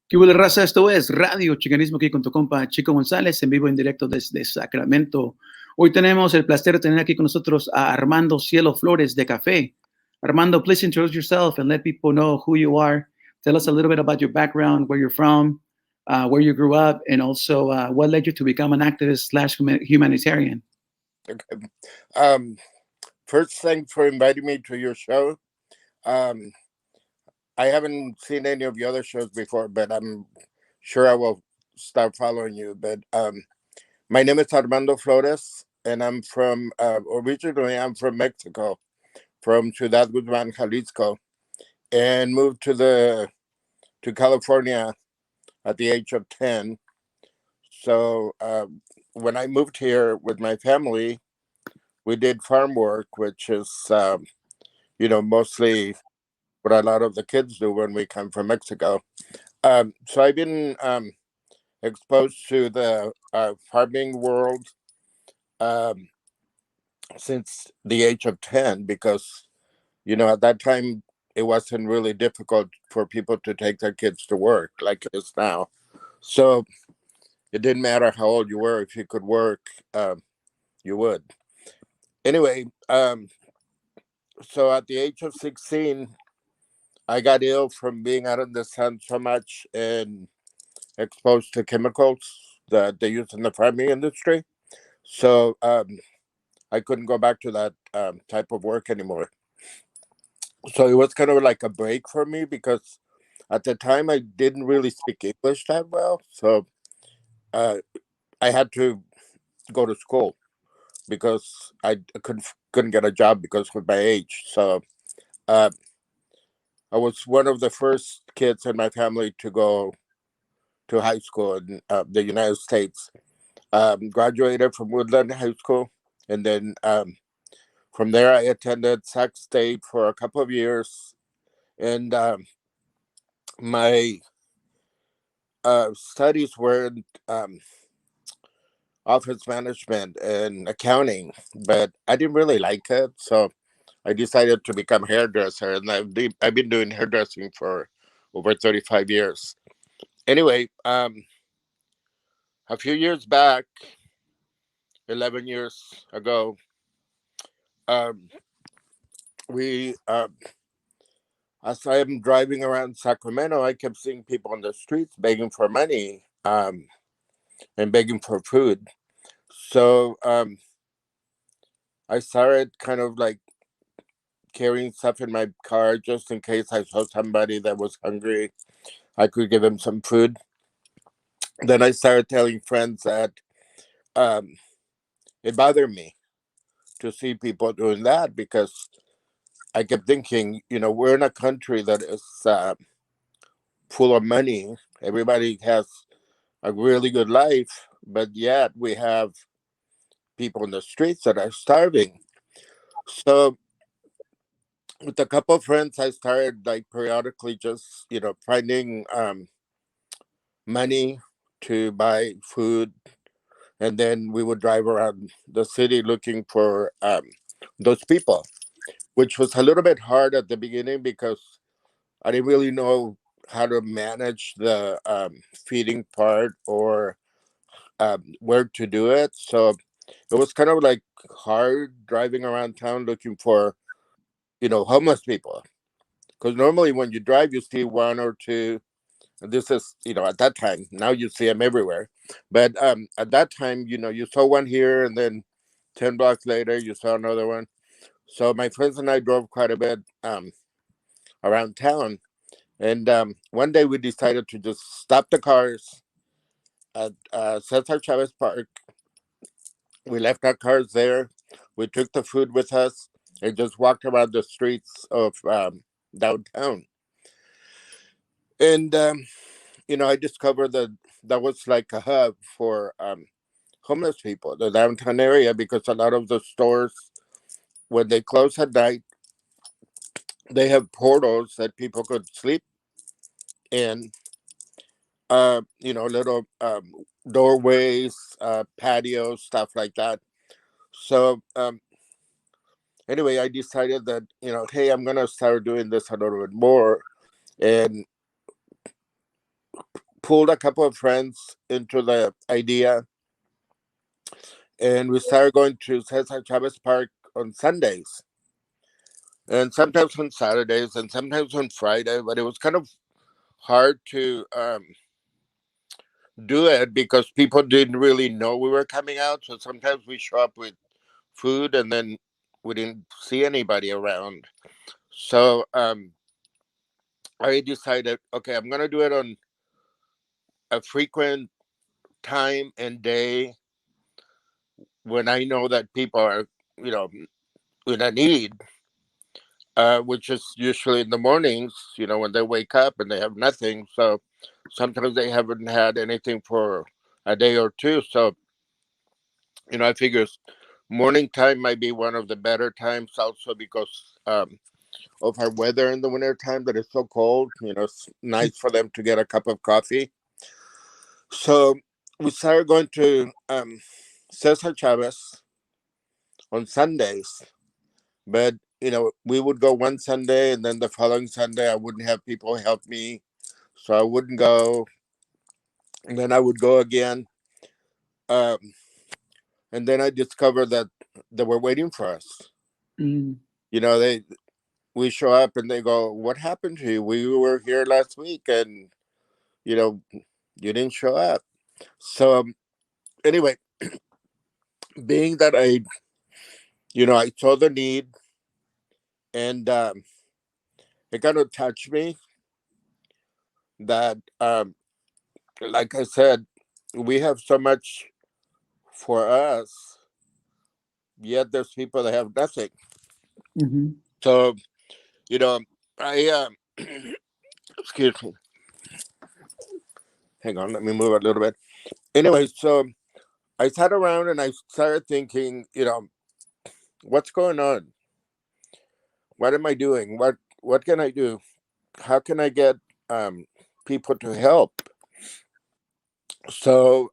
¿Qué hubo, raza? Esto es Radio Chicanismo aquí con tu compa Chico González en vivo en directo desde Sacramento. Hoy tenemos el placer de tener aquí con nosotros a Armando Cielo Flores de CAFFE. Armando, please introduce yourself and let people know who you are. Tell us a little bit about your background, where you're from, where you grew up, and also what led you to become an activist slash humanitarian. Okay. Um, First, thanks for inviting me to your show. Um, I haven't seen any of your other shows before, but I'm sure I will start following you. But my name is Armando Flores, and I'm from originally I'm from Mexico, from Ciudad Guzman, Jalisco, and moved to California at the age of 10. So when I moved here with my family, we did farm work, which is mostly what a lot of the kids do when we come from Mexico. So I've been exposed to the farming world um, since the age of 10 because, at that time, it wasn't really difficult for people to take their kids to work like it is now. So it didn't matter how old you were. If you could work, you would. Anyway, so at the age of 16, I got ill from being out in the sun so much and exposed to chemicals that they use in the farming industry. So I couldn't go back to that type of work anymore. So it was kind of like a break for me because at the time I didn't really speak English that well. So uh, I had to go to school because I couldn't get a job because of my age. So uh, I was one of the first kids in my family to go to high school in the United States. Graduated from Woodland High School, and then from there I attended Sac State for a couple of years, and my studies were in office management and accounting, but I didn't really like it, so I decided to become a hairdresser, and I've been doing hairdressing for over 35 years. Anyway, a few years back, 11 years ago, um, we as I'm driving around Sacramento, I kept seeing people on the streets begging for money and begging for food. So I started kind of like carrying stuff in my car just in case I saw somebody that was hungry. I could give him some food. Then I started telling friends that um, it bothered me to see people doing that because I kept thinking, we're in a country that is full of money. Everybody has a really good life, but yet we have people in the streets that are starving. So with a couple of friends, I started like periodically just, finding money to buy food. And then we would drive around the city looking for those people, which was a little bit hard at the beginning because I didn't really know how to manage the feeding part or where to do it. So it was kind of like hard driving around town looking for, homeless people. Because normally when you drive, you see one or two. This is, at that time. Now you see them everywhere. But at that time, you saw one here, and then 10 blocks later, you saw another one. So my friends and I drove quite a bit around town. And one day we decided to just stop the cars at Cesar Chavez Park. We left our cars there. We took the food with us and just walked around the streets of downtown. And, I discovered that that was like a hub for homeless people, the downtown area, because a lot of the stores, when they close at night, they have portals that people could sleep in, little doorways, patios, stuff like that. So, anyway, I decided that, hey, I'm going to start doing this a little bit more. And pulled a couple of friends into the idea, and we started going to Cesar Chavez Park on Sundays, and sometimes on Saturdays, and sometimes on Friday. But it was kind of hard to do it because people didn't really know we were coming out. So sometimes we show up with food, and then we didn't see anybody around. So I decided, okay, I'm gonna do it on a frequent time and day when I know that people are, you know, in a need, which is usually in the mornings, when they wake up and they have nothing. So sometimes they haven't had anything for a day or two. So, I figure morning time might be one of the better times also because of our weather in the winter time that is so cold. It's nice for them to get a cup of coffee. So we started going to Cesar Chavez on Sundays, but we would go one Sunday, and then the following Sunday I wouldn't have people help me, so I wouldn't go, and then I would go again, um, and then I discovered that they were waiting for us. Mm. We show up and they go, "What happened to you? We were here last week, and you didn't show up." So anyway, being that I saw the need, and it kind of touched me that, like I said, we have so much for us, yet there's people that have nothing. Mhm. So, I, excuse me, hang on, let me move a little bit. Anyway, so I sat around and I started thinking, what's going on? What am I doing? What can I do? How can I get people to help? So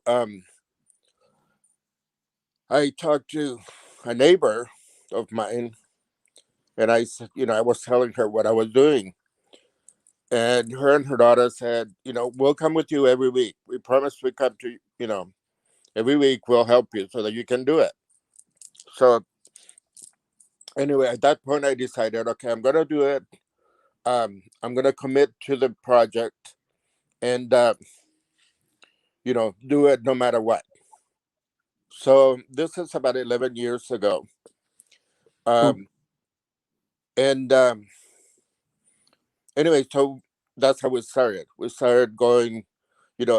I talked to a neighbor of mine, and I said, I was telling her what I was doing, and her daughter said, we'll come with you every week. We promise we come to every week. We'll help you so that you can do it. So anyway, at that point, I decided, okay, I'm gonna do it. I'm gonna commit to the project, and do it no matter what. So this is about 11 years ago, Oh. um, and anyway, so that's how we started. We started going,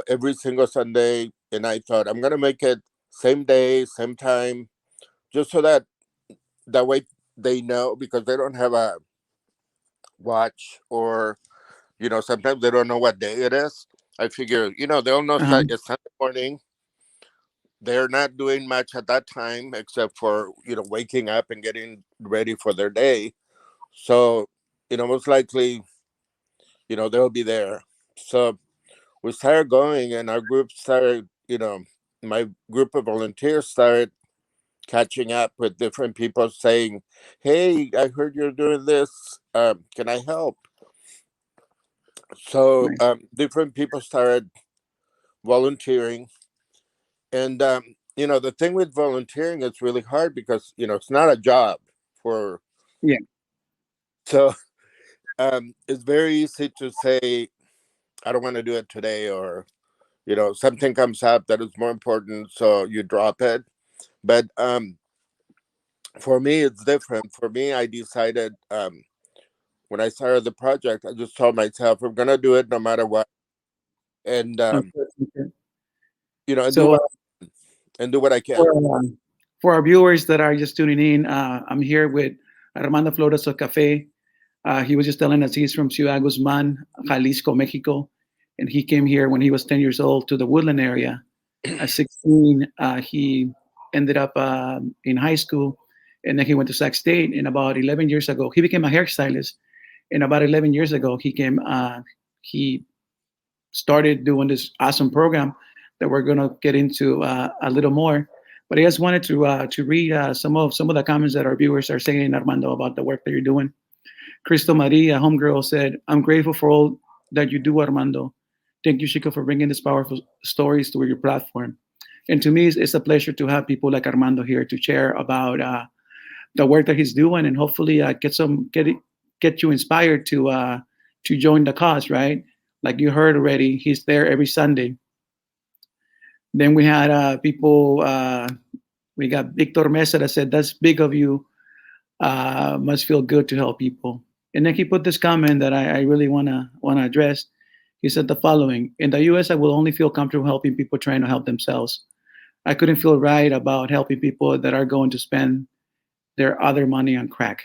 every single Sunday, and I thought I'm gonna make it same day, same time, just so that way they know, because they don't have a watch, or sometimes they don't know what day it is. I figure, they'll know Uh-huh. it's Sunday morning. They're not doing much at that time except for waking up and getting ready for their day. So most likely they'll be there. So we started going, and our group started, my group of volunteers started catching up with different people saying, "Hey, I heard you're doing this. Can I help?" So Nice. different people started volunteering, and the thing with volunteering is really hard because it's not a job for. Yeah. So it's very easy to say, "I don't want to do it today," or something comes up that is more important, so you drop it. But for me, it's different. For me, I decided, when I started the project, I just told myself, "I'm gonna do it no matter what," and Okay. Okay. and do So what I can. for for our viewers that are just tuning in, I'm here with Armando Flores of CAFFE. He was just telling us he's from Ciudad Guzman, Jalisco, Mexico, and he came here when he was 10 years old to the Woodland area. At 16, he ended up in high school, and then he went to Sac State. And about 11 years ago, he became a hairstylist. And about 11 years ago, he started doing this awesome program that we're going to get into a little more. But I just wanted to read some of the comments that our viewers are saying, Armando, about the work that you're doing. Crystal Maria, homegirl, said, "I'm grateful for all that you do, Armando. Thank you, Chico, for bringing these powerful stories to your platform. And to me, it's a pleasure to have people like Armando here to share about the work that he's doing, and hopefully get you inspired to join the cause. Right, like you heard already, he's there every Sunday. Then we had people. We got Victor Mesa that said, "That's big of you. Must feel good to help people." And then he put this comment that I really wanna address. He said the following: In the U.S., I will only feel comfortable helping people trying to help themselves. I couldn't feel right about helping people that are going to spend their other money on crack.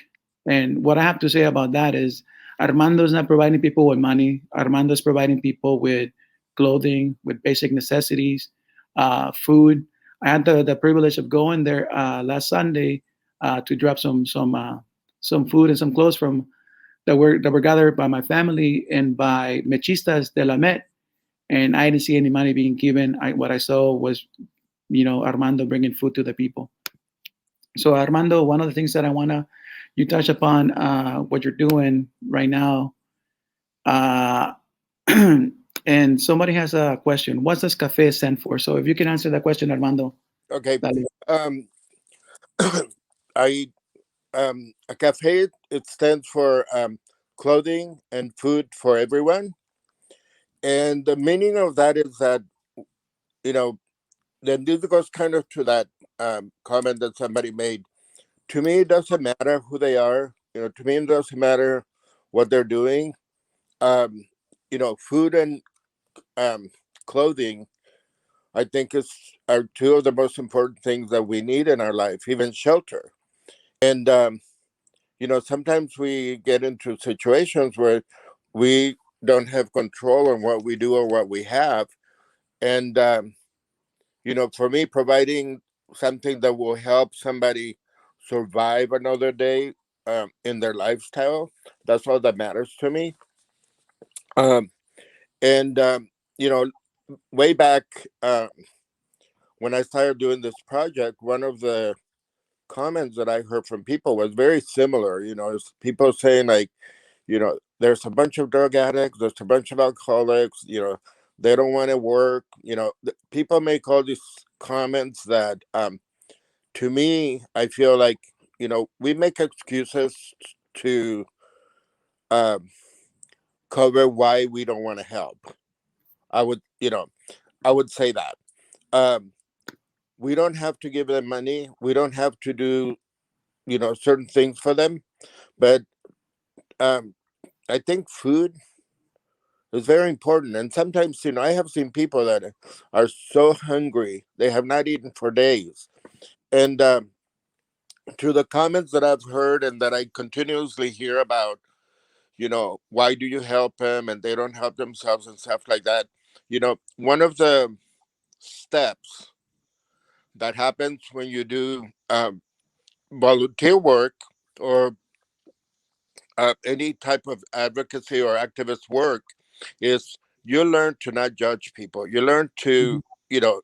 And what I have to say about that is Armando's not providing people with money. Armando's providing people with clothing, with basic necessities, food. I had the privilege of going there last Sunday to drop some food and some clothes from that were gathered by my family and by Mechistas de la Met, and I didn't see any money being given. What I saw was, Armando bringing food to the people. So Armando, one of the things that I wanna you touch upon what you're doing right now, uh, and somebody has a question. What does CAFFE stand for? So if you can answer that question, Armando. Okay. Dale. Um, I a cafe. It stands for clothing and food for everyone, and the meaning of that is that you know. Then this goes kind of to that comment that somebody made. To me, it doesn't matter who they are. To me, it doesn't matter what they're doing. Um, food and um, clothing, I think, are two of the most important things that we need in our life, even shelter. And sometimes we get into situations where we don't have control on what we do or what we have. And for me, providing something that will help somebody survive another day in their lifestyle, that's all that matters to me. Um, and you know, way back when I started doing this project, one of the comments that I heard from people was very similar. It's people saying like, there's a bunch of drug addicts, there's a bunch of alcoholics, they don't want to work. People make all these comments that, to me, I feel like, we make excuses to um, cover why we don't want to help. I would, I would say that. Um, we don't have to give them money. We don't have to do, certain things for them. But um, I think food is very important. And sometimes, I have seen people that are so hungry, they have not eaten for days. And to the comments that I've heard and that I continuously hear about, why do you help them and they don't help themselves and stuff like that. One of the steps that happens when you do volunteer work or any type of advocacy or activist work is you learn to not judge people. You learn Mhm. to,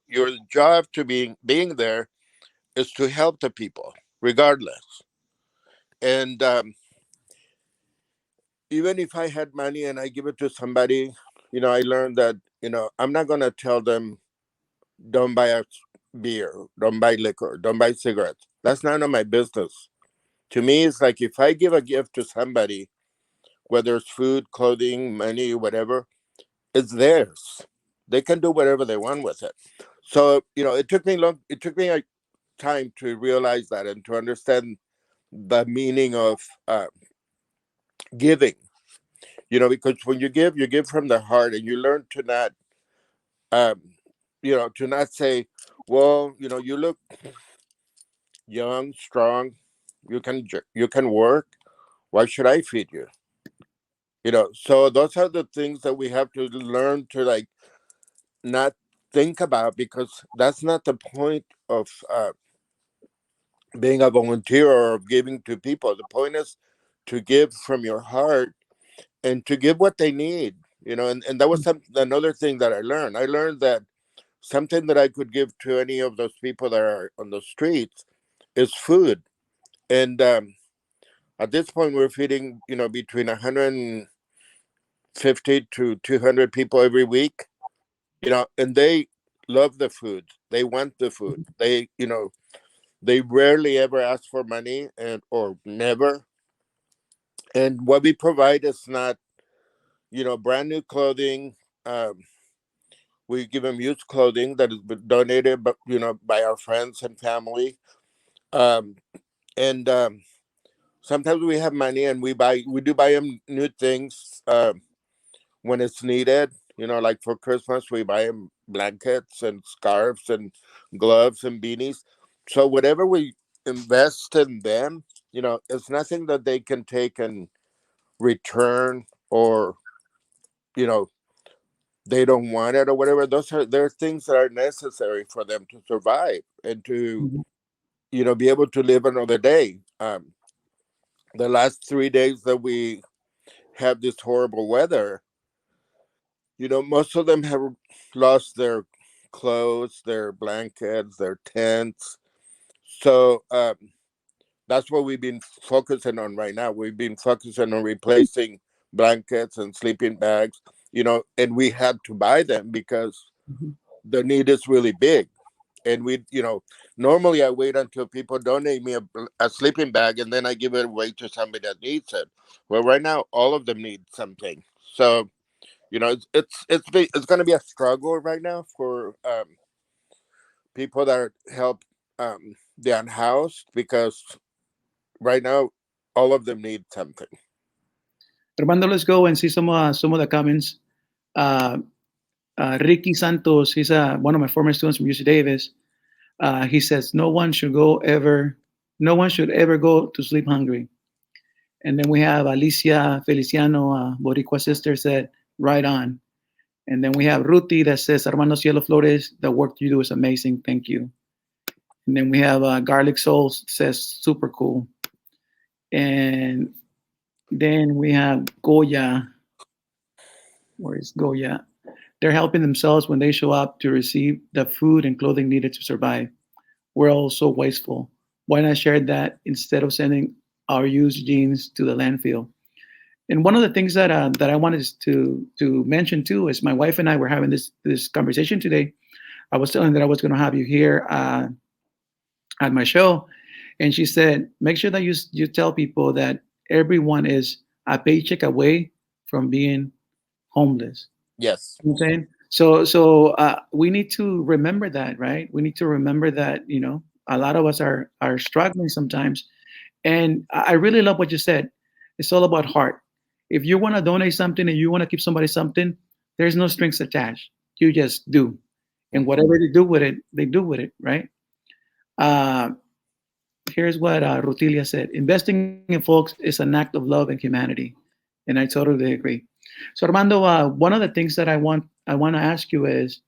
your job to being there is to help the people regardless. And even if I had money and I give it to somebody, I learned that, I'm not going to tell them, don't buy a beer, don't buy liquor, don't buy cigarettes. That's none of my business. To me, it's like if I give a gift to somebody, whether it's food, clothing, money, whatever, it's theirs. They can do whatever they want with it. So, it took me a time to realize that and to understand the meaning of giving. Because when you give from the heart, and you learn to not, um, to not say, well, you look young, strong, you can work. Why should I feed you? So those are the things that we have to learn to like not think about, because that's not the point of being a volunteer or of giving to people. The point is to give from your heart and to give what they need. And that was another thing that I learned. I learned that something that I could give to any of those people that are on the streets is food. And at this point, we're feeding, between 100 50 to 200 people every week, and they love the food. They want the food. They rarely ever ask for money, or never. And what we provide is not, brand new clothing. Um, we give them used clothing that has been donated, but by our friends and family. Um, and Sometimes we have money, and we do buy them new things when it's needed. Like for Christmas, we buy them blankets and scarves and gloves and beanies. So whatever we invest in them, it's nothing that they can take and return, or you know they don't want it or whatever. They're things that are necessary for them to survive and to Mhm. be able to live another day. The last 3 days that we have this horrible weather, most of them have lost their clothes, their blankets, their tents. So that's what we've been focusing on right now. We've been focusing on replacing blankets and sleeping bags, and we had to buy them because Mhm. the need is really big. And normally I wait until people donate me a sleeping bag, and then I give it away to somebody that needs it. Well, right now, all of them need something. So, it's going to be a struggle right now for people that help the unhoused, because right now all of them need something. Armando, let's go and see some of the comments. Uh, Ricky Santos, he's one of my former students from UC Davis. He says, no one should ever go to sleep hungry. And then we have Alicia Feliciano, Boricua sister, said, right on. And then we have Ruti that says, Armando Cielo Flores, the work you do is amazing. Thank you. And then we have Garlic Souls says, super cool. And then we have Goya. Where is Goya? They're helping themselves when they show up to receive the food and clothing needed to survive. We're all so wasteful. Why not share that instead of sending our used jeans to the landfill? And one of the things that I wanted to mention too is my wife and I were having this conversation today. I was telling her that I was going to have you here at my show, and she said, make sure that you tell people that everyone is a paycheck away from being homeless. Yes. You know what I'm saying? So we need to remember that, right? We need to remember that a lot of us are struggling sometimes, and I really love what you said. It's all about heart. If you want to donate something and you want to keep somebody something, there's no strings attached. You just do, and Hmm. whatever they do with it, they do with it, right? Uh, Here's what Rutilia said: investing in folks is an act of love and humanity, and I totally agree. So Armando, one of the things that I want to ask you is,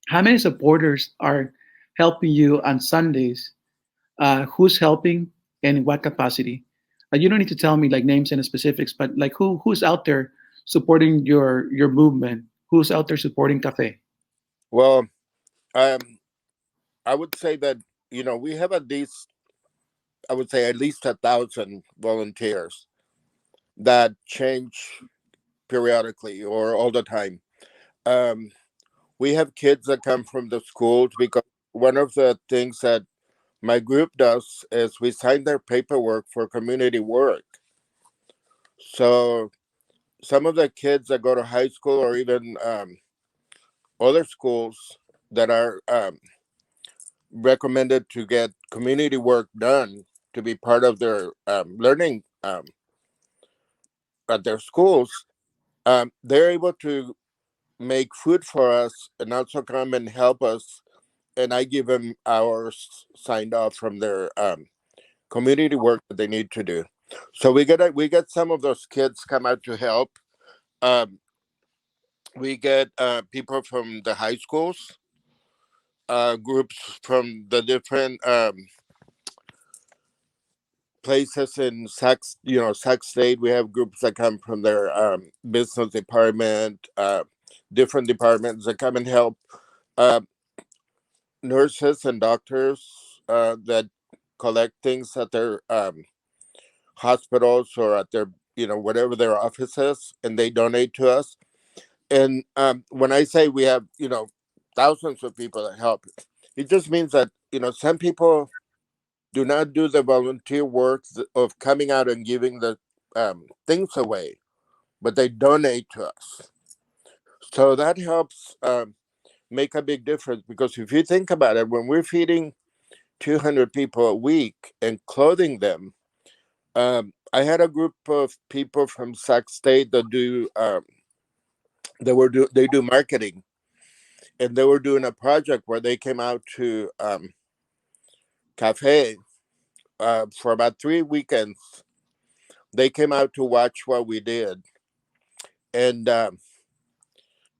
how many supporters are helping you on Sundays? Who's helping and in what capacity? You don't need to tell me like names and specifics, but like who's out there supporting your movement? Who's out there supporting CAFFE? Well, um, I would say that we have at least, I would say, at least 1,000 volunteers that change periodically or all the time. Um, we have kids that come from the schools, because one of the things that my group does is we sign their paperwork for community work. So some of the kids that go to high school, or even other schools that are recommended to get community work done to be part of their learning at their schools, they're able to make food for us and also come and help us. And I give them hours signed off from their community work that they need to do. So we get some of those kids come out to help. Um, we get people from the high schools, groups from the different places in Sac State. We have groups that come from their business department, different departments that come and help. Uh, Nurses and doctors that collect things at their hospitals or at their whatever their office is, and they donate to us. And when I say we have, thousands of people that help, it just means that, some people do not do the volunteer work of coming out and giving the things away, but they donate to us. So that helps make a big difference, because if you think about it, when we're feeding 200 people a week and clothing them, I had a group of people from Sac State that they do marketing, and they were doing a project where they came out to CAFFE for about 3 weekends. They came out to watch what we did, and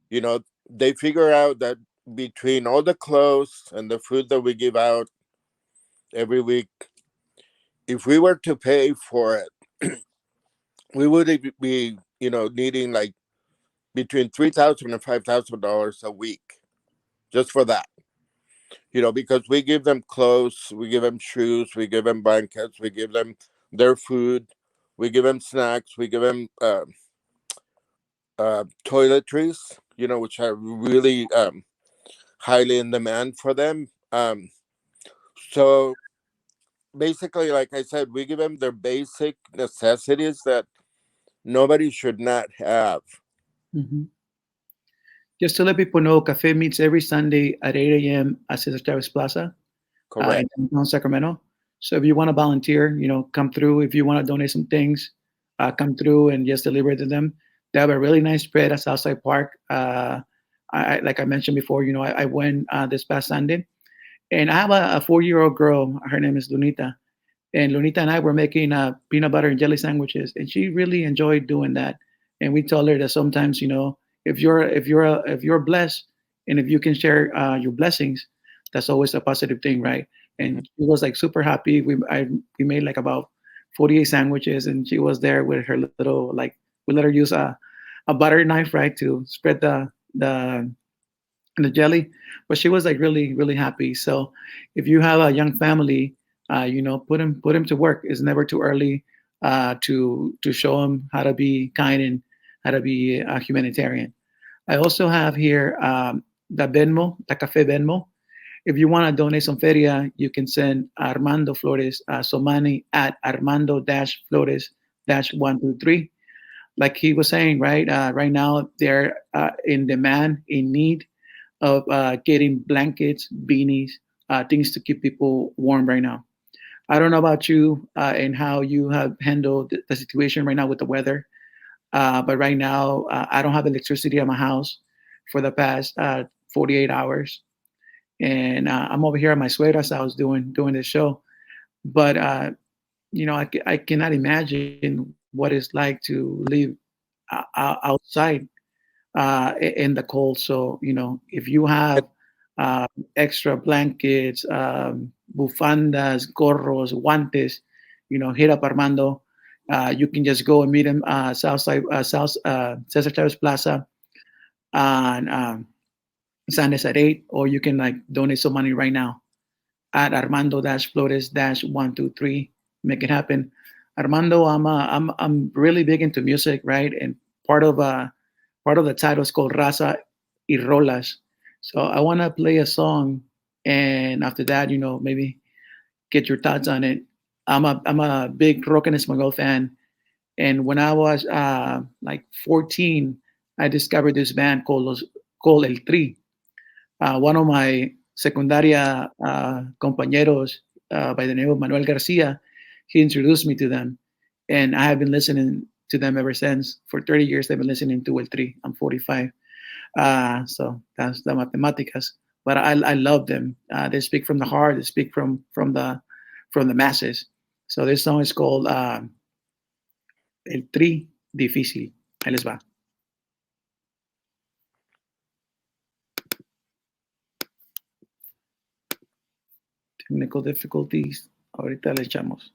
you know they figure out that between all the clothes and the food that we give out every week, if we were to pay for it, we would be needing like between $3,000 and $5,000 a week just for that. Because we give them clothes, we give them shoes, we give them blankets, we give them their food, we give them snacks, we give them toiletries, which are really highly in demand for them. So basically, like I said, we give them their basic necessities that nobody should not have. Mhm. Just to let people know, Cafe meets every Sunday at 8 a.m. at Cesar Chavez Plaza in Correct. downtown Sacramento. So if you want to volunteer, come through. If you want to donate some things, come through and just deliver to them. They have a really nice spread at Southside Park. Like I mentioned before, I went this past Sunday, and I have a 4-year-old girl. Her name is Lunita, and Lunita and I were making peanut butter and jelly sandwiches, and she really enjoyed doing that. And we told her that sometimes, if you're blessed, and if you can share your blessings, that's always a positive thing, right? Mhm. And she was like super happy. We made like about 48 sandwiches, and she was there with her little, like, we let her use a butter knife, right, to spread the jelly. But she was like really really happy. So if you have a young family, put him to work. It's never too early to show them how to be kind and how to be a humanitarian. I also have here the Venmo, the Cafe Venmo. If you want to donate some feria, you can send Armando Flores some money at Armando-Flores-123. Like he was saying, right? Right now, they're in demand, in need of getting blankets, beanies, things to keep people warm right now. I don't know about you and how you have handled the situation right now with the weather, but right now I don't have electricity at my house for the past 48 hours, and I'm over here at my suegra's house doing this show. But I cannot imagine what it's like to live outside in the cold. So, if you have uh, extra blankets, bufandas, gorros, guantes, hit up Armando. You can just go and meet him South Cesar Chavez Plaza on Sundays at 8, or you can like donate some money right now at Armando-Flores-123. Make it happen. Armando, I'm really big into music, right? And part of uh part of the title is called Raza y Rolas. So I want to play a song, and after that, maybe get your thoughts on it. I'm a big rock and español fan, and when I was like 14, I discovered this band called El Tri. One of my secundaria compañeros by the name of Manuel Garcia, he introduced me to them, and I have been listening to them ever since. For 30 years, I've been listening to El Tri. I'm 45, so that's the mathematicas. But I love them. They speak from the heart. They speak from the masses. So this song is called El Tri Difícil. Ahí les va. Technical difficulties. Ahorita le echamos.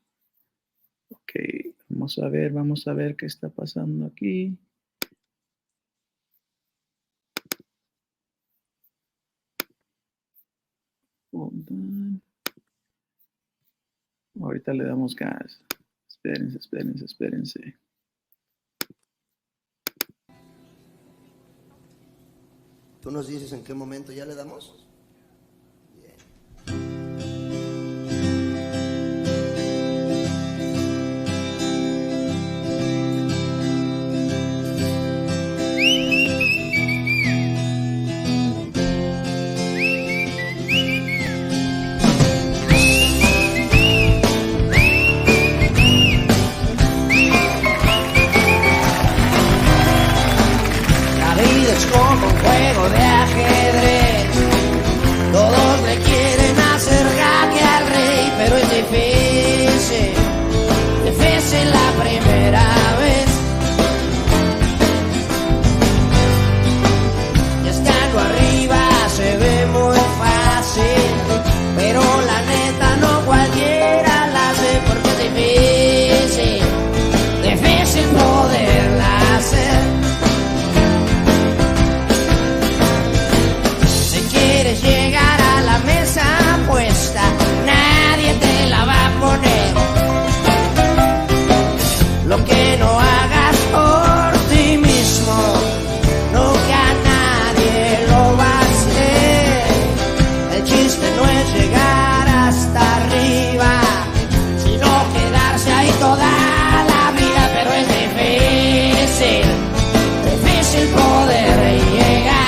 Ok, vamos a ver qué está pasando aquí. Hold on. Ahorita le damos gas. Espérense, espérense, espérense. Tú nos dices en qué momento ya le damos. Bien. La vida es como un juego de ajedrez. Todos le quieren hacer jaque al rey, pero es difícil, difícil la primera vez. Y estando arriba se ve muy fácil, pero la neta no cualquiera la hace, porque es difícil, difícil poderla hacer. Quieres llegar a la mesa puesta, nadie te la va a poner. Lo que no hagas por ti mismo, nunca nadie lo va a hacer. El chiste no es llegar hasta arriba, sino quedarse ahí toda la vida, pero es difícil, difícil poder llegar.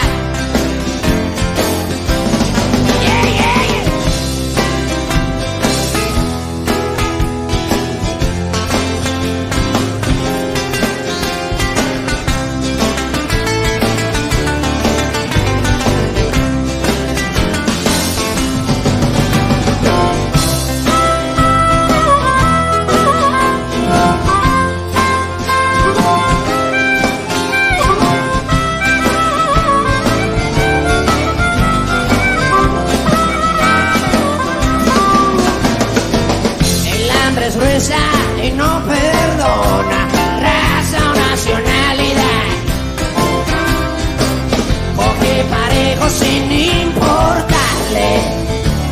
Y no perdona raza o nacionalidad. Coge parejo sin importarle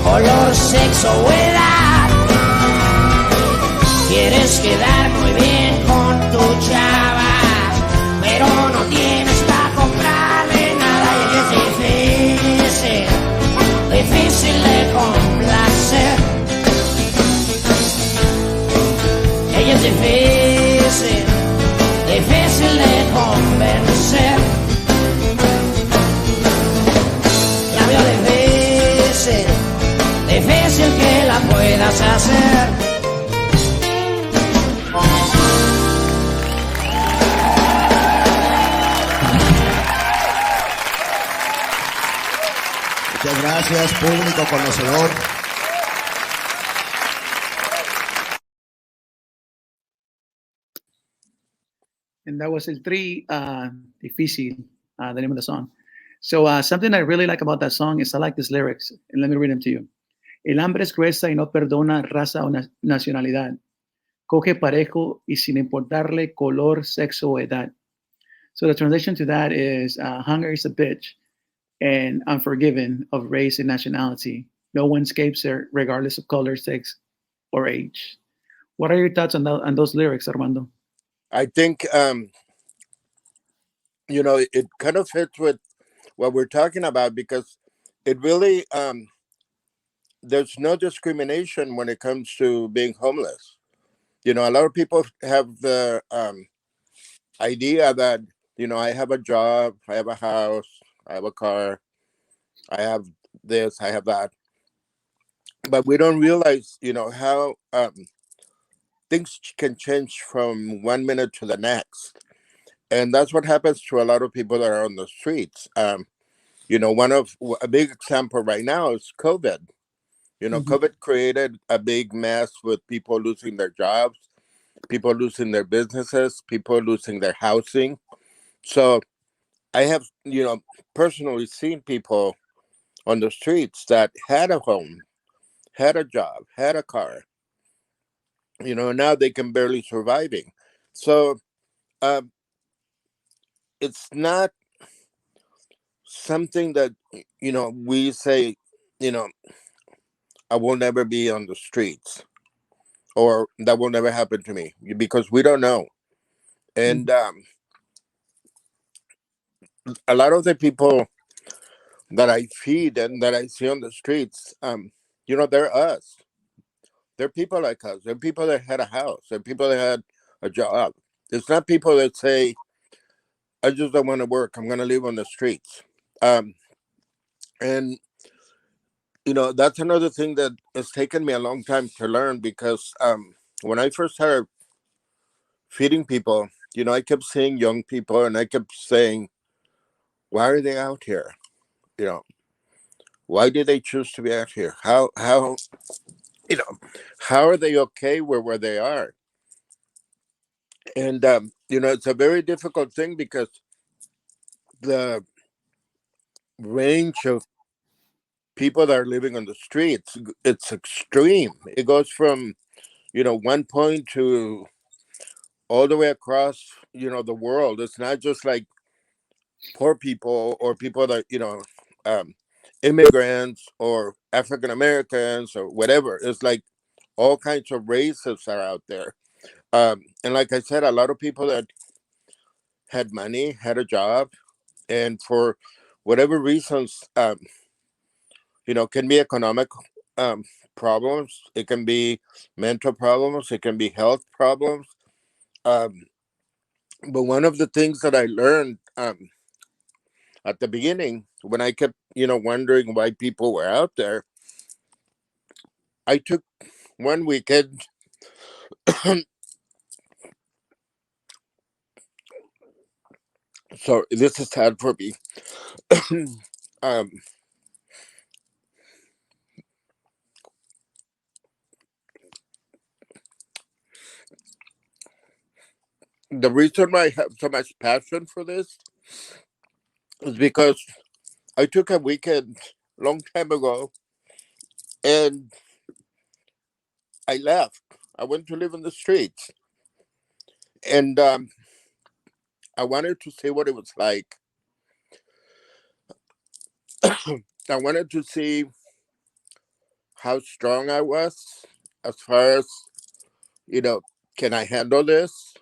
color, sexo o edad. Quieres quedar muy bien con tu chava, pero no tienes para comprarle nada, y es difícil, difícil de complacer. Ella es difícil, difícil de convencer. La veo difícil, difícil que la puedas hacer. Muchas gracias, público conocedor. And that was El Tri, Difícil, the name of the song. So something I really like about that song is I like these lyrics, and let me read them to you. El hambre es gruesa y no perdona raza o nacionalidad. Coge parejo y sin importarle color, sexo o edad. So the translation to that is hunger is a bitch and unforgiving of race and nationality. No one escapes her regardless of color, sex, or age. What are your thoughts on those lyrics, Armando? I think, it kind of fits with what we're talking about, because it really, there's no discrimination when it comes to being homeless. A lot of people have the idea that, I have a job, I have a house, I have a car, I have this, I have that. But we don't realize, how things can change from 1 minute to the next. And that's what happens to a lot of people that are on the streets. A big example right now is COVID. COVID created a big mess with people losing their jobs, people losing their businesses, people losing their housing. So I have, personally seen people on the streets that had a home, had a job, had a car. Now they can barely surviving. So it's not something that, we say, I will never be on the streets, or that will never happen to me, because we don't know. And a lot of the people that I feed and that I see on the streets, they're us. They're people like us. They're people that had a house. They're people that had a job. It's not people that say, I just don't want to work. I'm going to live on the streets. Um, and, that's another thing that has taken me a long time to learn because when I first started feeding people, I kept seeing young people and I kept saying, why are they out here? You know, why did they choose to be out here? You know, how are they okay where they are? And, it's a very difficult thing because the range of people that are living on the streets, it's extreme. It goes from, one point to all the way across, the world. It's not just like poor people or people that, um, immigrants or African Americans or whatever. It's like all kinds of races are out there. And like I said, a lot of people that had money, had a job, and for whatever reasons, can be economic um, problems. It can be mental problems. It can be health problems. Um, but one of the things that I learned at the beginning, when I kept, wondering why people were out there, I took one weekend. So this is sad for me. um, the reason why I have so much passion for this is because I took a weekend long time ago and I left. I went to live in the streets and I wanted to see what it was like. I wanted to see how strong I was as far as, you know, can I handle this?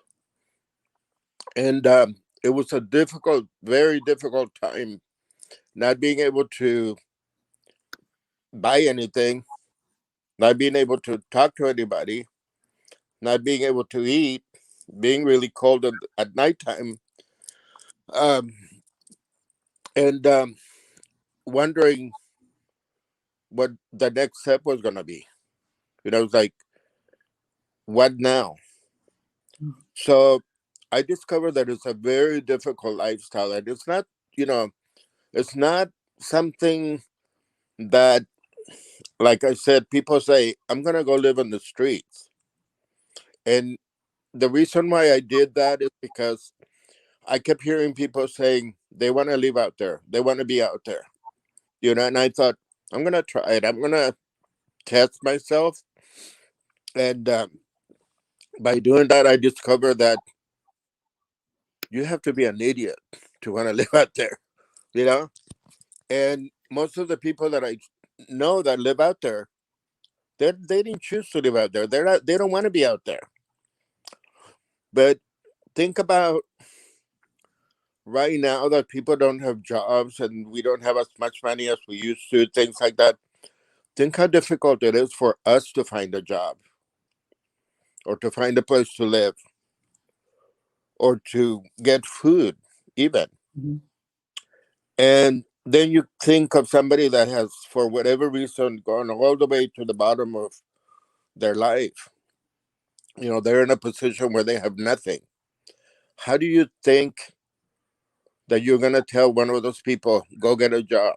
And it was a difficult, very difficult time not being able to buy anything, not being able to talk to anybody, not being able to eat, being really cold at nighttime, um, and wondering what the next step was going to be. It's like, what now? So I discovered that it's a very difficult lifestyle, and you know, it's not something that, like I said, people say, I'm going to go live in the streets. And the reason why I did that is because I kept hearing people saying they want to live out there. They want to be out there. And I thought, I'm going to try it. I'm going to test myself. And by doing that, I discovered that you have to be an idiot to want to live out there, you know? And most of the people that I know that live out there, they didn't choose to live out there. They don't want to be out there. But think about right now that people don't have jobs and we don't have as much money as we used to, things like that. Think how difficult it is for us to find a job or to find a place to live or to get food, even. Mhm. And then you think of somebody that has, for whatever reason, gone all the way to the bottom of their life. They're in a position where they have nothing. How do you think that you're going to tell one of those people, go get a job?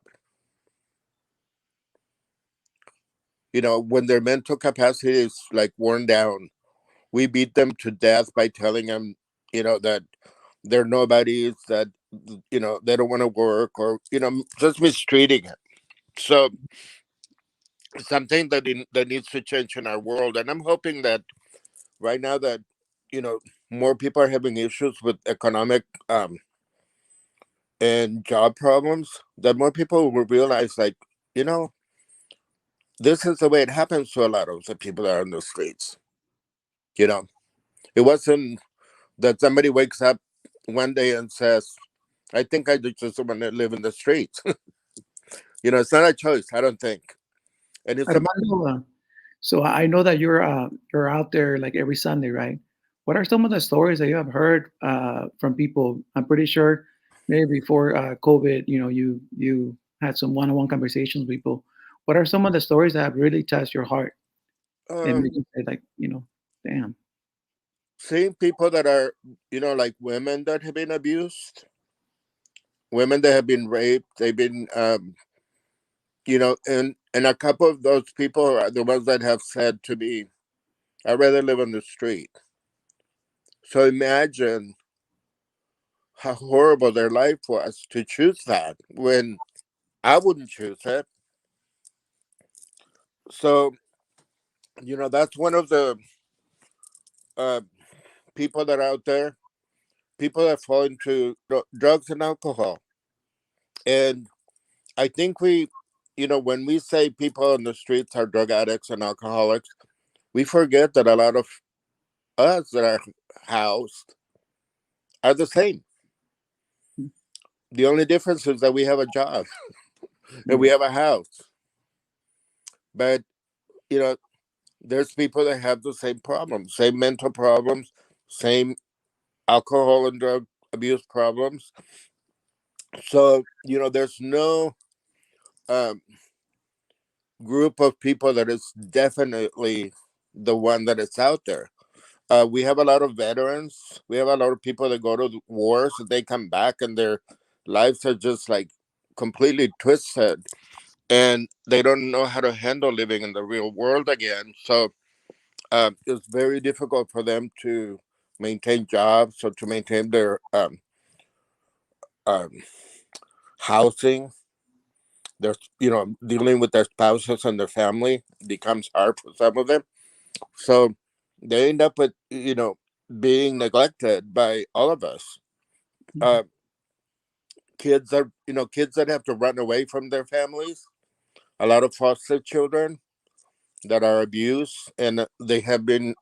When their mental capacity is like worn down, we beat them to death by telling them, that they're nobodies, that, they don't want to work or, just mistreating it. So something that needs to change in our world. And I'm hoping that right now that, you know, more people are having issues with economic and job problems, that more people will realize, like, you know, this is the way it happens to a lot of the people that are on the streets. You know, it wasn't that somebody wakes up one day and says, I think I just want to live in the streets. It's not a choice, I don't think. And it's a Armando, so I know that you're out there like every Sunday, right? What are some of the stories that you have heard from people? I'm pretty sure maybe before COVID, you had some one-on-one conversations with people. What are some of the stories that have really touched your heart and um, make you say like, damn. seeing people that are, like women that have been abused, women that have been raped, they've been, and a couple of those people are the ones that have said to me, I'd rather live on the street. So imagine how horrible their life was to choose that when I wouldn't choose it. So, that's one of the uh, people that are out there, people that fall into drugs and alcohol. And I think when we say people on the streets are drug addicts and alcoholics, we forget that a lot of us that are housed are the same. The only difference is that we have a job and we have a house. But, you know, there's people that have the same problems, same mental problems, same alcohol and drug abuse problems. So, there's no um, group of people that is definitely the one that is out there. We have a lot of veterans. We have a lot of people that go to the wars and they come back and their lives are just like completely twisted and they don't know how to handle living in the real world again. So it's very difficult for them to maintain jobs or to maintain their um, housing. There's, dealing with their spouses and their family becomes hard for some of them. So they end up with, being neglected by all of us. Uh, kids that have to run away from their families, a lot of foster children that are abused and they have been,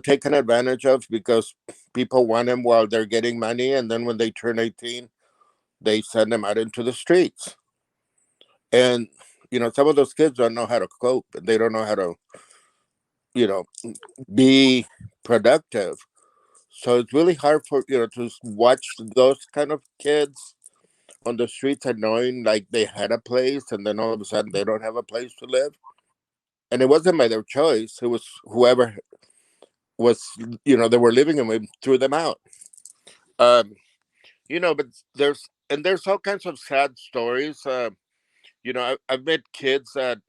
taken advantage of because people want them while they're getting money. And then when they turn 18, they send them out into the streets. And, some of those kids don't know how to cope. They don't know how to, you know, be productive. So it's really hard for, to watch those kind of kids on the streets and knowing like they had a place and then all of a sudden they don't have a place to live. And it wasn't by their choice. It was whoever was, they were living in with threw them out. Um, but there's all kinds of sad stories. I've met kids that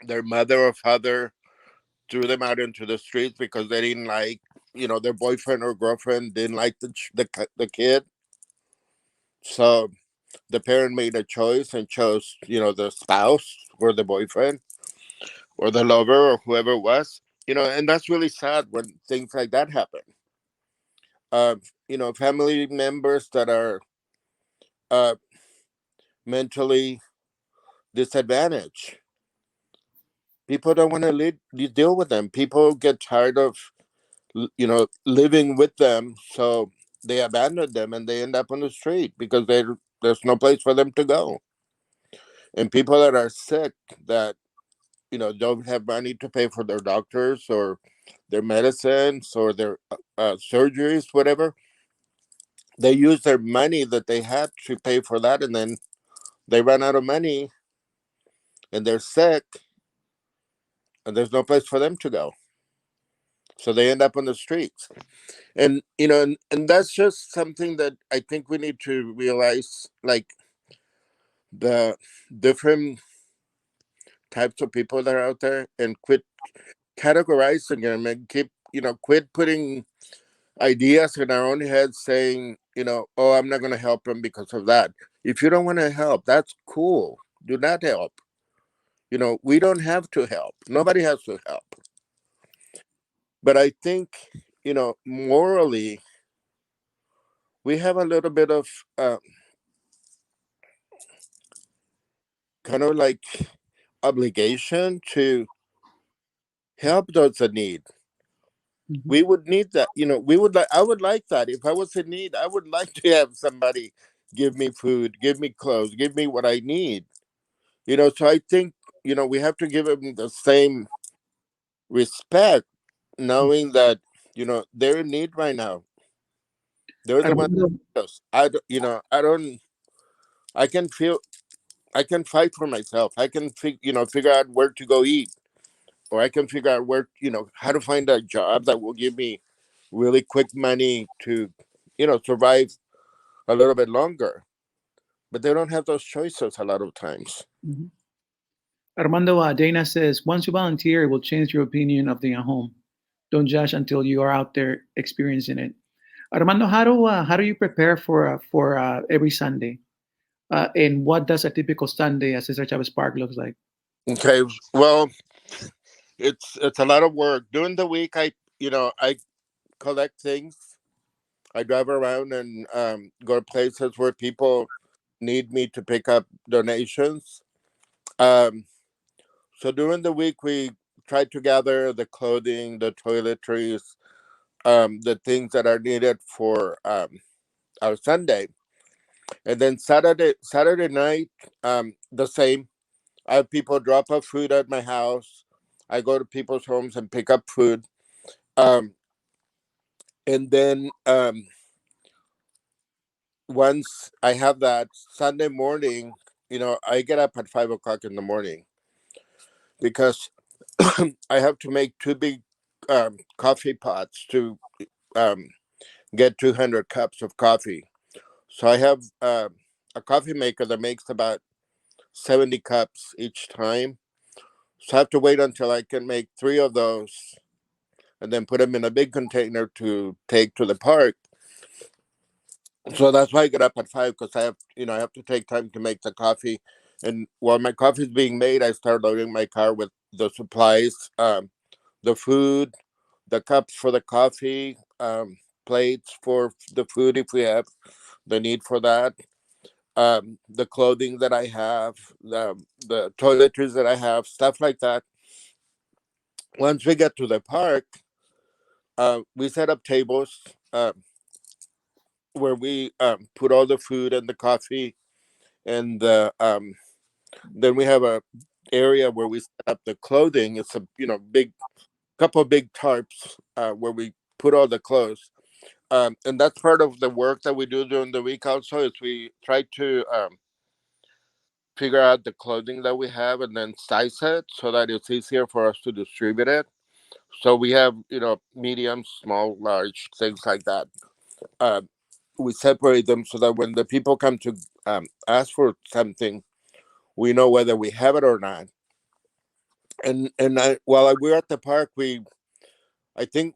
their mother or father threw them out into the streets because they didn't like, their boyfriend or girlfriend didn't like the kid. So the parent made a choice and chose, the spouse or the boyfriend or the lover or whoever it was. And that's really sad when things like that happen. Uh, family members that are uh, mentally disadvantaged. People don't want to deal with them. People get tired of, living with them. So they abandon them and they end up on the street because there's no place for them to go. And people that are sick that, don't have money to pay for their doctors or their medicines or their surgeries, whatever, they use their money that they had to pay for that. And then they run out of money and they're sick and there's no place for them to go. So they end up on the streets. And, and that's just something that I think we need to realize, like the different types of people that are out there and quit categorizing them and quit putting ideas in our own heads saying, oh, I'm not going to help them because of that. If you don't want to help, that's cool. Do not help. We don't have to help. Nobody has to help. But I think, morally, we have a little bit of kind of like obligation to help those in need. Mhm. We would need that. We would like. I would like that if I was in need. I would like to have somebody give me food, give me clothes, give me what I need. So I think, we have to give them the same respect, knowing that, they're in need right now. They're the ones. Armando, I don't, I can feel, I can fight for myself. I can, figure out where to go eat, or I can figure out where, how to find a job that will give me really quick money to, survive a little bit longer. But they don't have those choices a lot of times. mhm. Armando, Dana says, once you volunteer, it will change your opinion of the home. Don't judge until you are out there experiencing it. Armando, how do you prepare for every Sunday? And what does a typical Sunday at Cesar Chavez Park looks like? Okay, well, it's a lot of work. During the week, I collect things. I drive around and go to places where people need me to pick up donations. Um, so during the week, we try to gather the clothing, the toiletries, the things that are needed for our Sunday. And then Saturday night, the same. I have people drop off food at my house. I go to people's homes and pick up food. Um, and then once I have that Sunday morning, I get up at 5 o'clock in the morning because I have to make two big coffee pots to um, get 200 cups of coffee. So I have a coffee maker that makes about 70 cups each time. So I have to wait until I can make three of those and then put them in a big container to take to the park. So that's why I get up at 5, because I have to take time to make the coffee. And while my coffee is being made, I start loading my car with the supplies, the food, the cups for the coffee, plates for the food if we have the need for that, the clothing that I have, the toiletries that I have, stuff like that. Once we get to the park, we set up tables where we put all the food and the coffee, and then we have a area where we set up the clothing. It's a big couple of big tarps where we put all the clothes. And that's part of the work that we do during the week. Also, is we try to figure out the clothing that we have and then size it so that it's easier for us to distribute it. So we have medium, small, large, things like that. Uh, we separate them so that when the people come to ask for something, we know whether we have it or not. While we were at the park, I think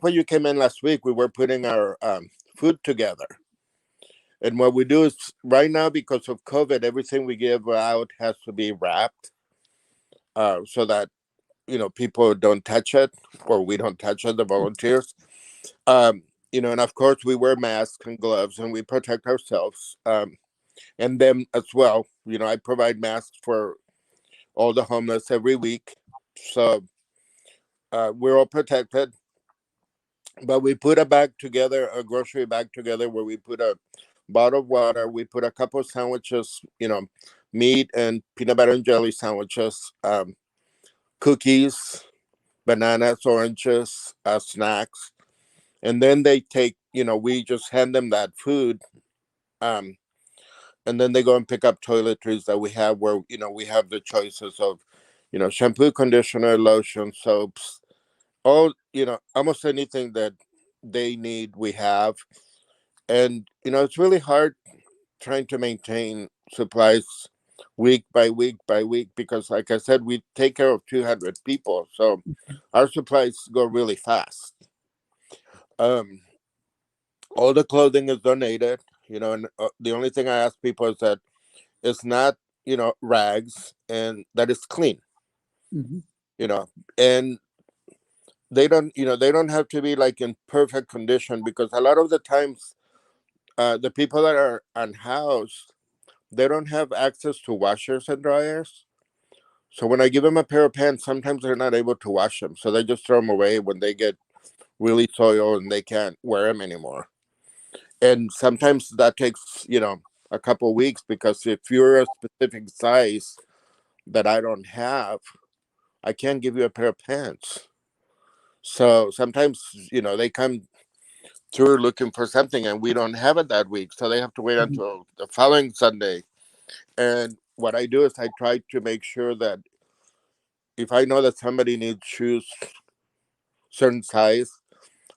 when you came in last week, we were putting our food together. And what we do is right now, because of COVID, everything we give out has to be wrapped, so that people don't touch it, or we don't touch it, the volunteers. And of course we wear masks and gloves and we protect ourselves, and them as well. I provide masks for all the homeless every week, so we're all protected. But we put a bag together, a grocery bag together, where we put a bottle of water, we put a couple of sandwiches, meat and peanut butter and jelly sandwiches, cookies, bananas, oranges, snacks. And then they take, we just hand them that food, and then they go and pick up toiletries that we have, where we have the choices of shampoo, conditioner, lotion, soaps, all almost anything that they need, we have. And it's really hard trying to maintain supplies week by week by week, because like I said, we take care of 200 people, so our supplies go really fast. um all the clothing is donated, and the only thing I ask people is that it's not rags, and that it's clean, Mhm. you know and they don't have to be like in perfect condition, because a lot of the times the people that are unhoused, they don't have access to washers and dryers. So when I give them a pair of pants, sometimes they're not able to wash them, so they just throw them away when they get really soiled and they can't wear them anymore. And sometimes that takes, a couple of weeks, because if you're a specific size that I don't have, I can't give you a pair of pants. So sometimes, they come through looking for something and we don't have it that week. So they have to wait until the following Sunday. And what I do is I try to make sure that if I know that somebody needs shoes certain size,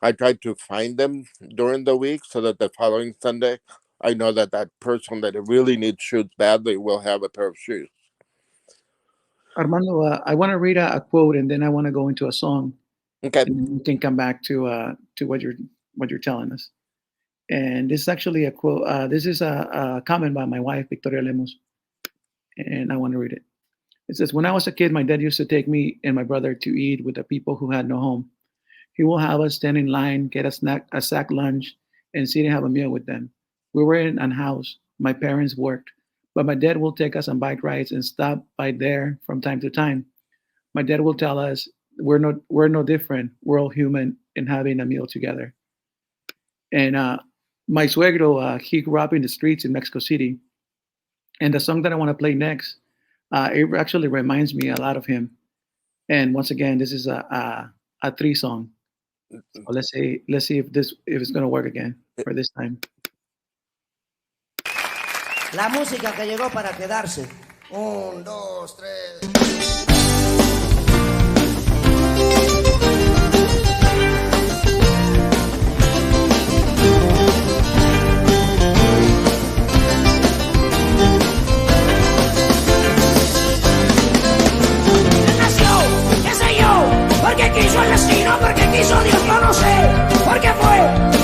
I try to find them during the week so that the following Sunday, I know that that person that really needs shoes badly will have a pair of shoes. Armando, I want to read a quote, and then I want to go into a song. Okay. And we can come back to what you're telling us. And this is actually a quote. This is a comment by my wife, Victoria Lemos, and I want to read it. It says, "When I was a kid, my dad used to take me and my brother to eat with the people who had no home. He will have us stand in line, get a sack lunch, and sit and have a meal with them. We were in a house. My parents worked, but my dad will take us on bike rides and stop by there from time to time. My dad will tell us we're no different. We're all human and having a meal together." And my suegro, he grew up in the streets in Mexico City, and the song that I want to play next, it actually reminds me a lot of him. And once again, this is a three song. So let's see if it's gonna work again for this time. La música que llegó para quedarse. 1, 2, 3. Porque quiso el destino, porque quiso Dios, yo no sé por qué fue.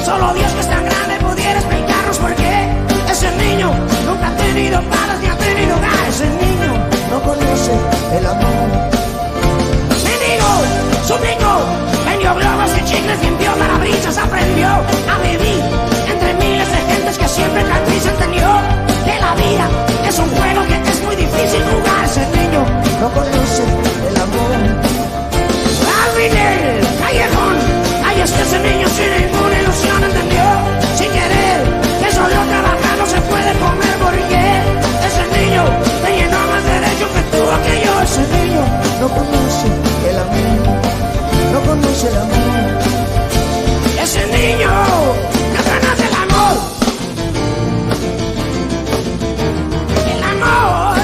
Solo Dios, que es tan grande, pudiera explicarnos por qué. Ese niño nunca ha tenido padres ni ha tenido hogar. Ese niño no conoce el amor. Mendigo, suplicó, vendió globos y chicles, limpió parabrisas, aprendió a vivir entre miles de gentes que siempre cantriz entendió que la vida es un juego que es muy difícil jugar. Ese niño no conoce el amor. Callejón, ahí está ese niño sin ninguna ilusión, entendió, sin querer, que solo trabajar no se puede comer, porque ese niño tenía más derecho que tú o que yo. Ese niño no conoce el amor, no conoce el amor. Ese niño no conoce el amor. El amor.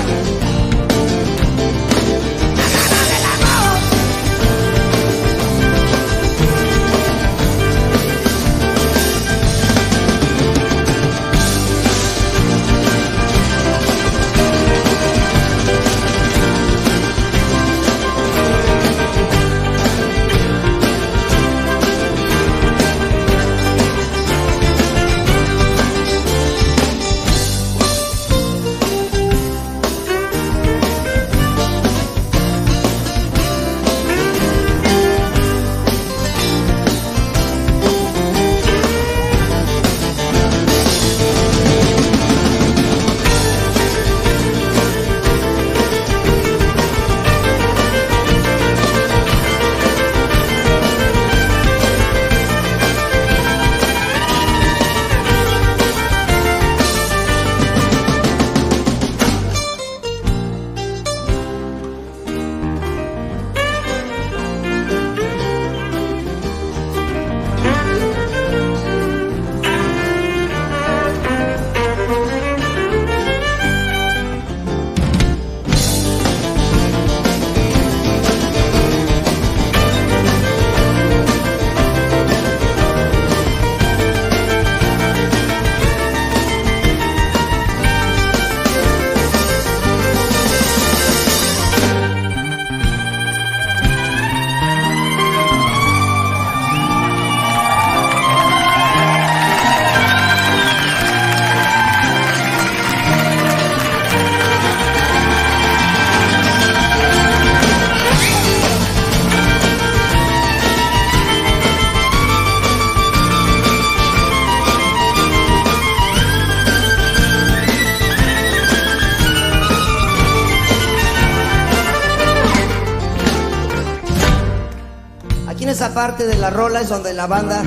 Esa parte de la rola es donde la banda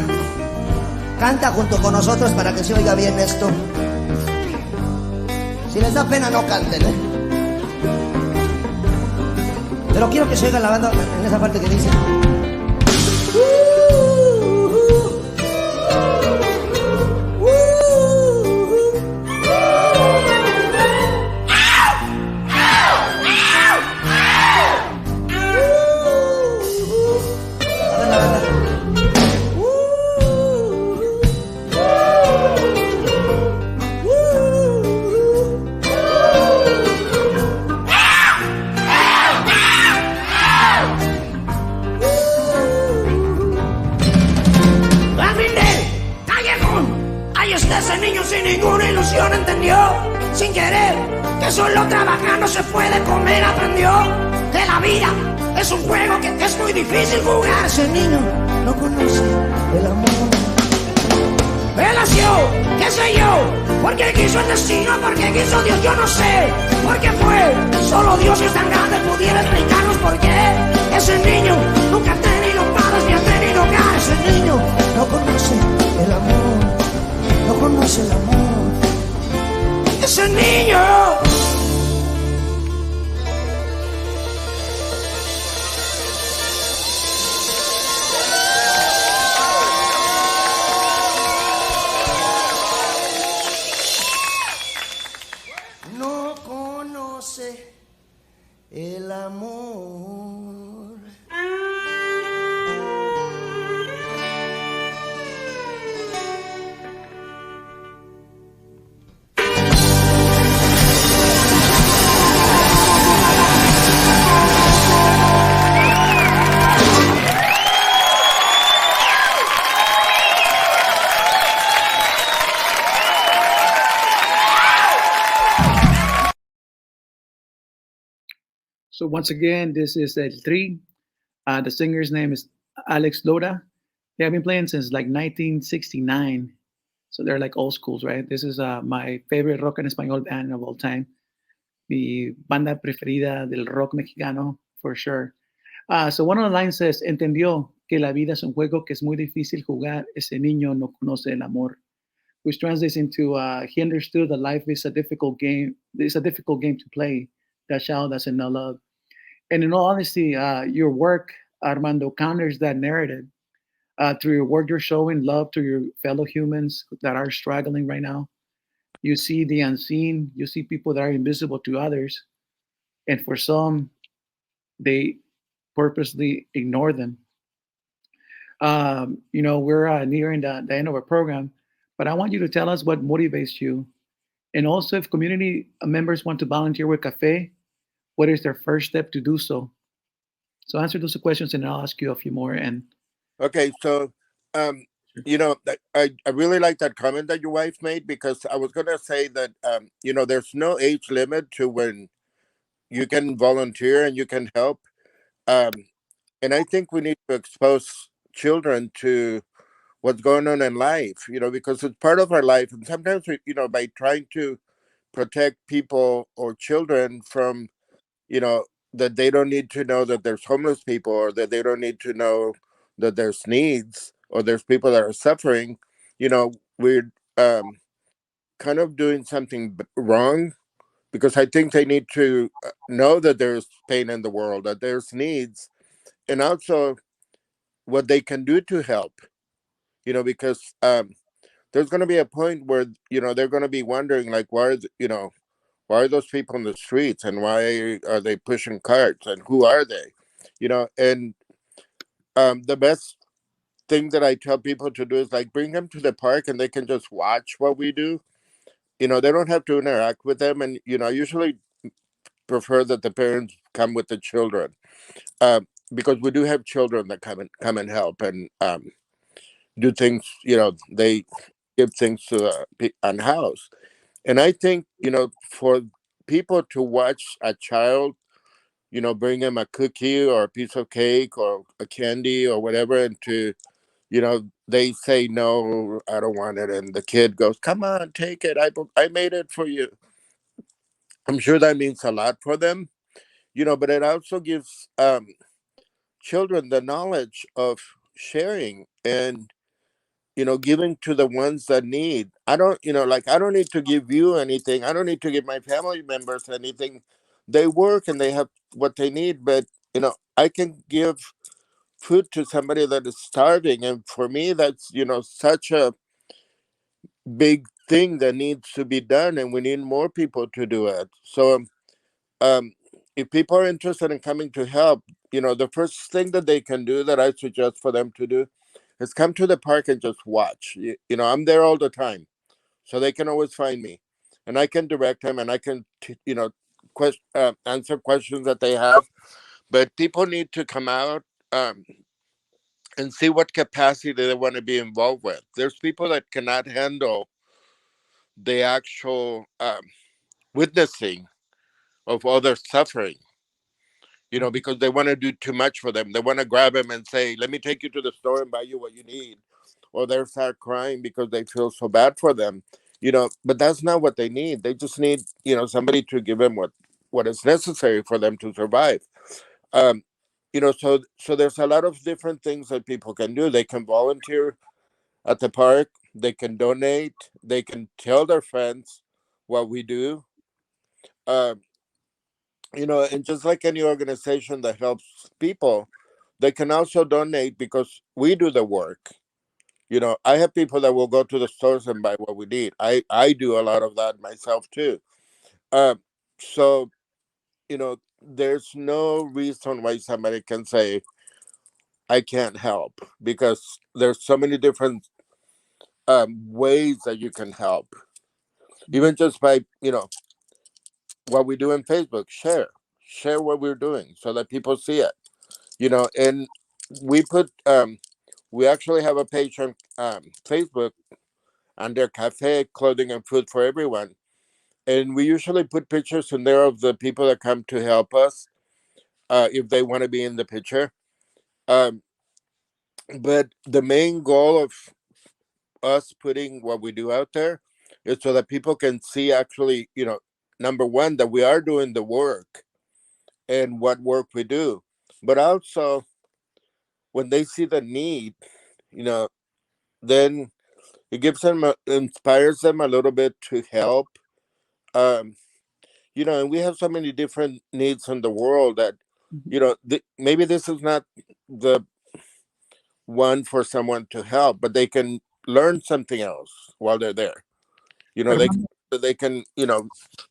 Canta junto con nosotros para que se oiga bien esto. Si les da pena, no canten, ¿eh? Pero quiero que se oiga la banda en esa parte que dice. Ese niño sin ninguna ilusión entendió, sin querer, que solo trabajando se puede comer. Aprendió que la vida es un juego que es muy difícil jugar. Ese niño no conoce el amor. Él nació, qué sé yo, porque quiso el destino, porque quiso Dios, yo no sé, porque fue. Solo Dios es tan grande pudiera explicarnos por qué. Ese niño nunca ha tenido padres ni ha tenido hogar. Ese niño no conoce el amor. No conoce el amor. Ese niño no conoce el amor. So once again, this is El Tri. The singer's name is Alex Lora. They have been playing since like 1969. So they're like old schools, right? This is my favorite rock en español band of all time. Mi banda preferida del rock mexicano, for sure. So one of the lines says, entendió que la vida es un juego que es muy difícil jugar. Ese niño no conoce el amor. Which translates into he understood that life is a difficult game. It's a difficult game to play. That child doesn't know love. And in all honesty, your work, Armando, counters that narrative. Through your work, you're showing love to your fellow humans that are struggling right now. You see the unseen. You see people that are invisible to others. And for some, they purposely ignore them. We're nearing the end of our program, but I want you to tell us what motivates you. And also, if community members want to volunteer with CAFFE, what is their first step to do so? So answer those questions, and I'll ask you a few more. And Okay, so I really like that comment that your wife made, because I was gonna say that there's no age limit to when you can volunteer and you can help. Um, and I think we need to expose children to what's going on in life, because it's part of our life. And sometimes by trying to protect people or children from, that they don't need to know that there's homeless people, or that they don't need to know that there's needs, or there's people that are suffering, we're kind of doing something wrong, because I think they need to know that there's pain in the world, that there's needs, and also what they can do to help, because there's going to be a point where, they're going to be wondering, like, why are those people in the streets, and why are they pushing carts, and who are they? And the best thing that I tell people to do is, like, bring them to the park and they can just watch what we do. They don't have to interact with them. And, I usually prefer that the parents come with the children, because we do have children that come and help and do things, they give things to the house. And I think, for people to watch a child, bring them a cookie or a piece of cake or a candy or whatever, and to, they say, no, I don't want it. And the kid goes, come on, take it. I made it for you. I'm sure that means a lot for them, but it also gives children the knowledge of sharing. And giving to the ones that need. I don't, I don't need to give you anything. I don't need to give my family members anything. They work and they have what they need, but I can give food to somebody that is starving, and for me, that's such a big thing that needs to be done, and we need more people to do it. So, if people are interested in coming to help, the first thing that they can do that I suggest for them to do is come to the park and just watch. I'm there all the time, so they can always find me, and I can direct them, and I can, answer questions that they have. But people need to come out and see what capacity they want to be involved with. There's people that cannot handle the actual witnessing of others suffering. Because they want to do too much for them. They want to grab them and say, "Let me take you to the store and buy you what you need," or they start crying because they feel so bad for them. But that's not what they need. They just need, somebody to give them what is necessary for them to survive. Um, so there's a lot of different things that people can do. They can volunteer at the park. They can donate. They can tell their friends what we do. Um, and just like any organization that helps people, they can also donate because we do the work. I have people that will go to the stores and buy what we need. I do a lot of that myself too. Uh, so, there's no reason why somebody can say, I can't help, because there's so many different ways that you can help. Even just by, what we do in Facebook, share what we're doing so that people see it. And we actually have a page on Facebook under CAFFE, clothing and food for everyone, and we usually put pictures in there of the people that come to help us, if they want to be in the picture. um, but the main goal of us putting what we do out there is so that people can see, actually, number one, that we are doing the work and what work we do, but also when they see the need, you know then it gives them inspires them a little bit to help. um and we have so many different needs in the world that maybe this is not the one for someone to help, but they can learn something else while they're there. They Armando, they can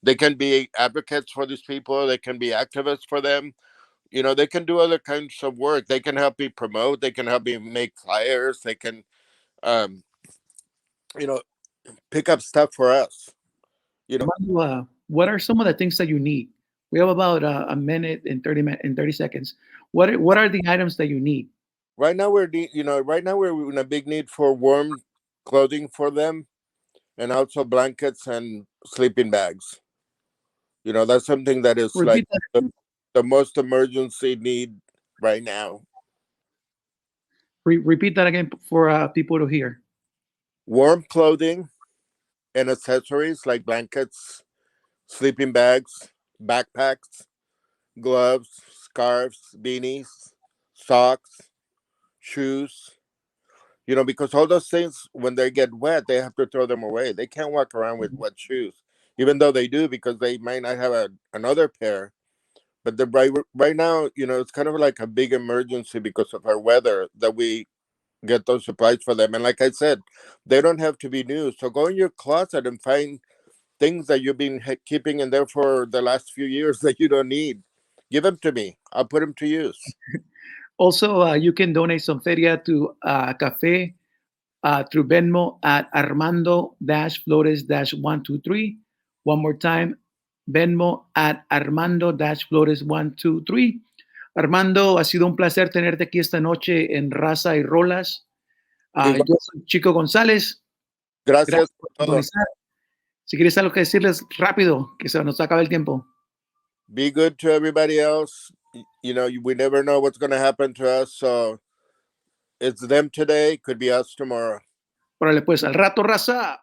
they can be advocates for these people. They can be activists for them. They can do other kinds of work. They can help me promote. They can help me make flyers. They can um you know pick up stuff for us. you know Armando, what are some of the things that you need? We have about a minute and 30 seconds. What are the items that you need? right now we're in a big need for warm clothing for them, and also blankets and sleeping bags. That's something that is like Repeat that. the most emergency need right now. Repeat that again for people to hear. Warm clothing and accessories like blankets, sleeping bags, backpacks, gloves, scarves, beanies, socks, shoes. Because all those things, when they get wet, they have to throw them away. They can't walk around with wet shoes, even though they do, because they might not have another pair. But right now, it's kind of like a big emergency because of our weather that we get those supplies for them. And like I said, they don't have to be new. So go in your closet and find things that you've been keeping in there for the last few years that you don't need. Give them to me. I'll put them to use. Also, you can donate some feria to CAFFE through Venmo at Armando-Flores-123. One more time, Venmo at Armando-Flores-123. Armando, ha sido un placer tenerte aquí esta noche en Raza y Rolas. Igual, Yo soy Chico González. gracias Gracias por por todo. sintonizar. Si quieres algo que decirles rápido, que se nos acaba el tiempo. Be good to everybody else. We never know what's going to happen to us. So it's them today, could be us tomorrow. Órale, pues, al rato, Raza.